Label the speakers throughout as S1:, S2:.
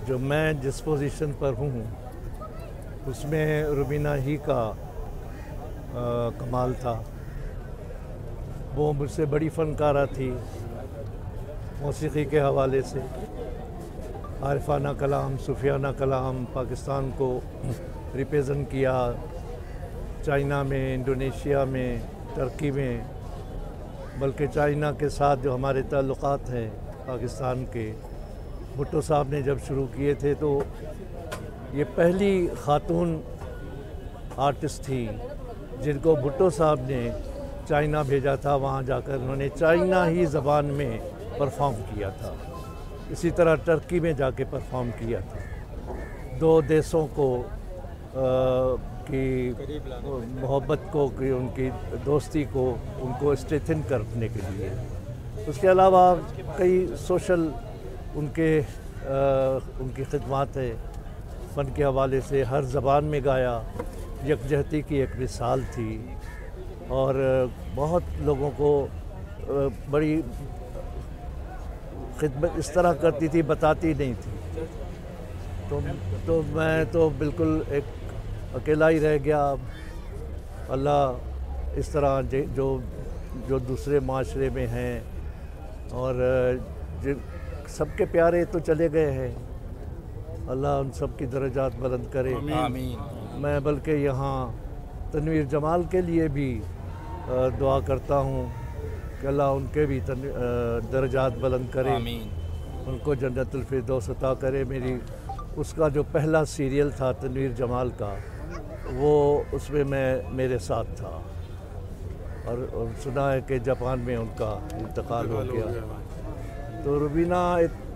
S1: جو میں جس پوزیشن پر ہوں اس میں روبینہ ہی کا کمال تھا. وہ مجھ سے بڑی فنکارہ تھی موسیقی کے حوالے سے. عارفانہ کلام، صوفیانہ کلام پاکستان کو ریپریزنٹ کیا چائنا میں، انڈونیشیا میں، ترکی میں، بلکہ چائنا کے ساتھ جو ہمارے تعلقات ہیں پاکستان کے، بھٹو صاحب نے جب شروع کیے تھے تو یہ پہلی خاتون آرٹسٹ تھی جن کو بھٹو صاحب نے چائنا بھیجا تھا. وہاں جا کر انہوں نے چائنا ہی زبان میں پرفارم کیا تھا. اسی طرح ٹرکی میں جا کے پرفارم کیا تھا. دو دیسوں کو کی محبت کو، کہ ان کی دوستی کو، ان کو اسٹریتھن کرنے کے لیے. اس کے علاوہ کئی سوشل ان کی خدمات ہے. فن کے حوالے سے ہر زبان میں گایا، یکجہتی کی ایک مثال تھی اور بہت لوگوں کو بڑی خدمت اس طرح کرتی تھی، بتاتی نہیں تھی. تو میں تو بالکل ایک اکیلا ہی رہ گیا. اللہ اس طرح جو دوسرے معاشرے میں ہیں اور سب کے پیارے تو چلے گئے ہیں، اللہ ان سب کی درجات بلند کرے.
S2: آمین.
S1: میں بلکہ یہاں تنویر جمال کے لیے بھی دعا کرتا ہوں کہ اللہ ان کے بھی درجات بلند کرے.
S2: آمین.
S1: ان کو جنت الفردوس عطا کرے. اس کا جو پہلا سیریل تھا تنویر جمال کا، وہ اس میں میرے ساتھ تھا اور سنا ہے کہ جاپان میں ان کا انتقال ہو گیا. تو روبینہ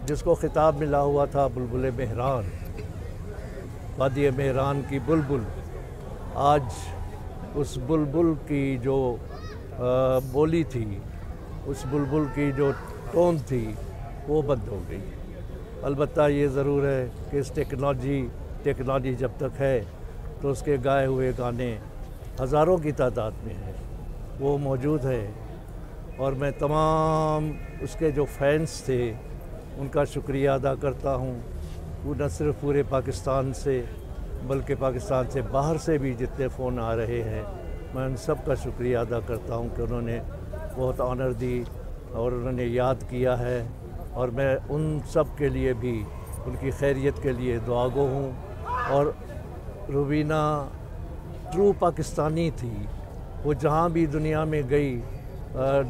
S1: جس کو خطاب ملا ہوا تھا بلبل مہران، وادی مہران کی بلبل، آج اس بلبل کی جو بولی تھی، اس بلبل کی جو ٹون تھی، وہ بند ہو گئی. البتہ یہ ضرور ہے کہ اس ٹیکنالوجی جب تک ہے تو اس کے گائے ہوئے گانے ہزاروں کی تعداد میں ہیں، وہ موجود ہے. اور میں تمام اس کے جو فینس تھے ان کا شکریہ ادا کرتا ہوں. وہ نہ صرف پورے پاکستان سے بلکہ پاکستان سے باہر سے بھی جتنے فون آ رہے ہیں، میں ان سب کا شکریہ ادا کرتا ہوں کہ انہوں نے بہت آنر دی اور انہوں نے یاد کیا ہے. اور میں ان سب کے لیے بھی ان کی خیریت کے لیے دعاگو ہوں. اور روبینہ ٹرو پاکستانی تھی. وہ جہاں بھی دنیا میں گئی،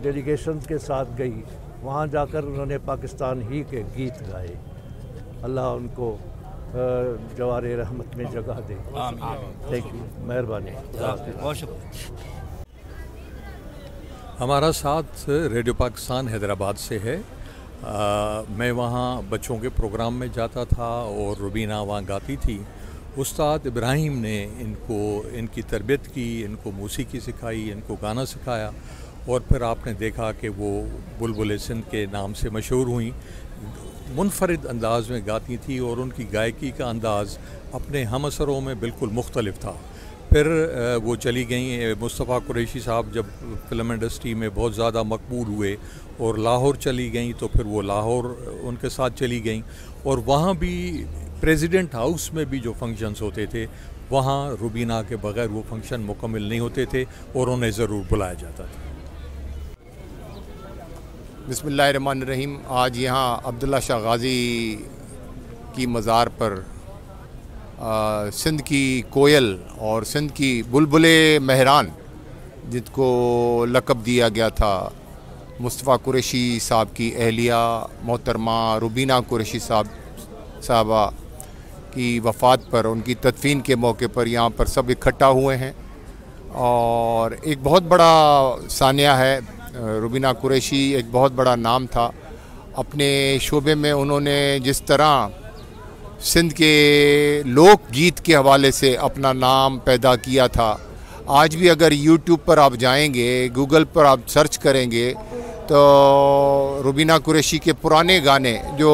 S1: ڈیلیگیشنز کے ساتھ گئی، وہاں جا کر انہوں نے پاکستان ہی کے گیت گائے. اللہ ان کو جوار رحمت میں جگہ دے. تھینک یو، مہربانی.
S2: بہت شکریہ.
S3: ہمارا ساتھ ریڈیو پاکستان حیدرآباد سے ہے. میں وہاں بچوں کے پروگرام میں جاتا تھا اور روبینہ وہاں گاتی تھی. استاد ابراہیم نے ان کی تربیت کی، ان کو موسیقی سکھائی، ان کو گانا سکھایا اور پھر آپ نے دیکھا کہ وہ بلبل سندھ کے نام سے مشہور ہوئیں. منفرد انداز میں گاتی تھی اور ان کی گائیکی کا انداز اپنے ہم اثروں میں بالکل مختلف تھا. پھر وہ چلی گئیں. مصطفیٰ قریشی صاحب جب فلم انڈسٹری میں بہت زیادہ مقبول ہوئے اور لاہور چلی گئیں تو پھر وہ لاہور ان کے ساتھ چلی گئیں. اور وہاں بھی پریزیڈنٹ ہاؤس میں بھی جو فنکشنز ہوتے تھے، وہاں روبینہ کے بغیر وہ فنکشن مکمل نہیں ہوتے تھے اور انہیں ضرور بلایا جاتا تھا.
S4: بسم اللہ الرحمن الرحیم. آج یہاں عبداللہ شاہ غازی کی مزار پر سندھ کی کوئل اور سندھ کی بلبل مہران، جن کو لقب دیا گیا تھا مصطفیٰ قریشی صاحب کی اہلیہ محترمہ روبینہ قریشی صاحبہ کی وفات پر، ان کی تدفین کے موقع پر یہاں پر سب اکٹھا ہوئے ہیں. اور ایک بہت بڑا ثانیہ ہے. روبینہ قریشی ایک بہت بڑا نام تھا. اپنے شعبے میں انہوں نے جس طرح سندھ کے لوک گیت کے حوالے سے اپنا نام پیدا کیا تھا، آج بھی اگر یوٹیوب پر آپ جائیں گے، گوگل پر آپ سرچ کریں گے تو روبینہ قریشی کے پرانے گانے جو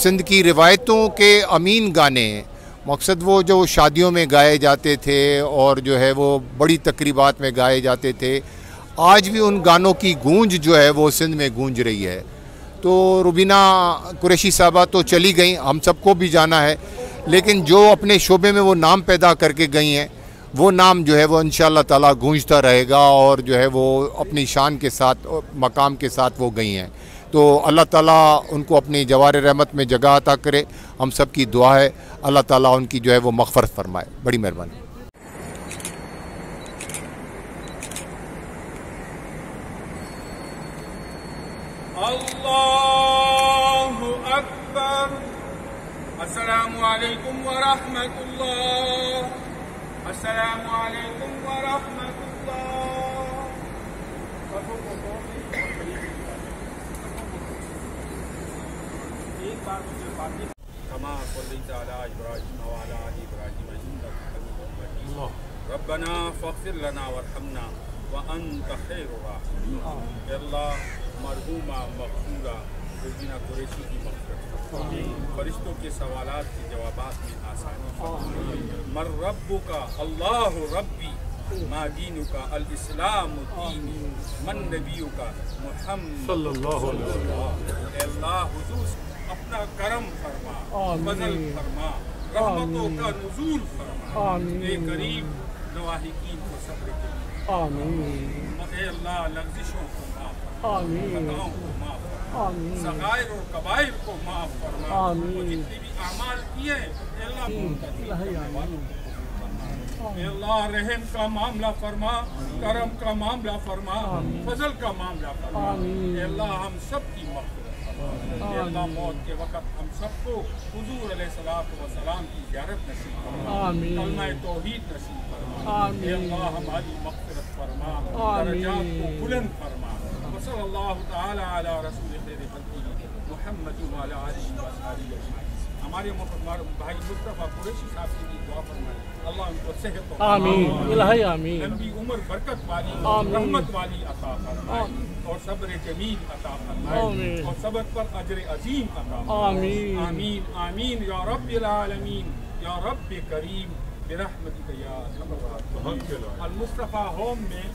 S4: سندھ کی روایتوں کے امین گانے، مقصد وہ جو شادیوں میں گائے جاتے تھے اور جو ہے وہ بڑی تقریبات میں گائے جاتے تھے، آج بھی ان گانوں کی گونج جو ہے وہ سندھ میں گونج رہی ہے. تو روبینہ قریشی صاحبہ تو چلی گئیں، ہم سب کو بھی جانا ہے، لیکن جو اپنے شعبے میں وہ نام پیدا کر کے گئی ہیں وہ نام جو ہے وہ انشاءاللہ تعالیٰ گونجتا رہے گا، اور جو ہے وہ اپنی شان کے ساتھ مقام کے ساتھ وہ گئی ہیں. تو اللہ تعالیٰ ان کو اپنی جوار رحمت میں جگہ عطا کرے. ہم سب کی دعا ہے اللہ تعالیٰ ان کی جو ہے وہ مغفرت فرمائے. بڑی مہربانی.
S2: اللہ اکبر. السلام علیکم ورحمۃ اللہ. السلام علیکم ورحمۃ اللہ. کما صلیت علی ابراہیم وعلی آل ابراہیم انک حمید مجید. ربنا فاغفر لنا وارحمنا وانت خیر الراحمین. اے اللہ مرحومہ مغفورہ روبینہ قریشی کی مغفرت، فرشتوں کے سوالات کے جوابات میں آسانی. من ربک؟ اللہ ربی. ما دینک؟ الاسلام دینی. من نبیک؟ محمد صلی اللہ علیہ وسلم. اے اللہ حضور اپنا کرم فرما، فضل فرما، رحمتوں کا نزول فرما. اے کریم نواحقین کو صبر کے. اے اللہ لغزشوں کو معاف فرما، خطاؤں کو معاف فرما، صغائر اور کبائر کو معاف فرما. اور جتنے بھی اعمال کیے اے اللہ اے اللہ رحم کا معاملہ فرما، کرم کا معاملہ فرما، فضل کا معاملہ فرما. اے اللہ ہم سب کی مغفرت. اے اللہ موت کے وقت ہم سب کو حضور علیہ السلام کی زیارت نصیب فرما، کلمہ توحید نصیب فرما. اے اللہ ہماری مغفرت فرما، درجات کو بلند فرما. وصلی اللہ تعالی علی رسول خیر خلقہ محمد وعلی آلہ وصحبہ اجمعین. ہمارے بھائی مصطفیٰ قریشی صاحب کے لیے دعا فرمائے. اللہ ان کو صحت لمبی عمر برکت والی رحمت والی عطا فرمائے، اور صبر جمیل عطا فرمائے، اور صبر پر اجر عظیم عطا فرمائے. آمین آمین یا رب العالمین یا رب کریم برحمتک یا ارحم الراحمین. المصطفیٰ ہوم میں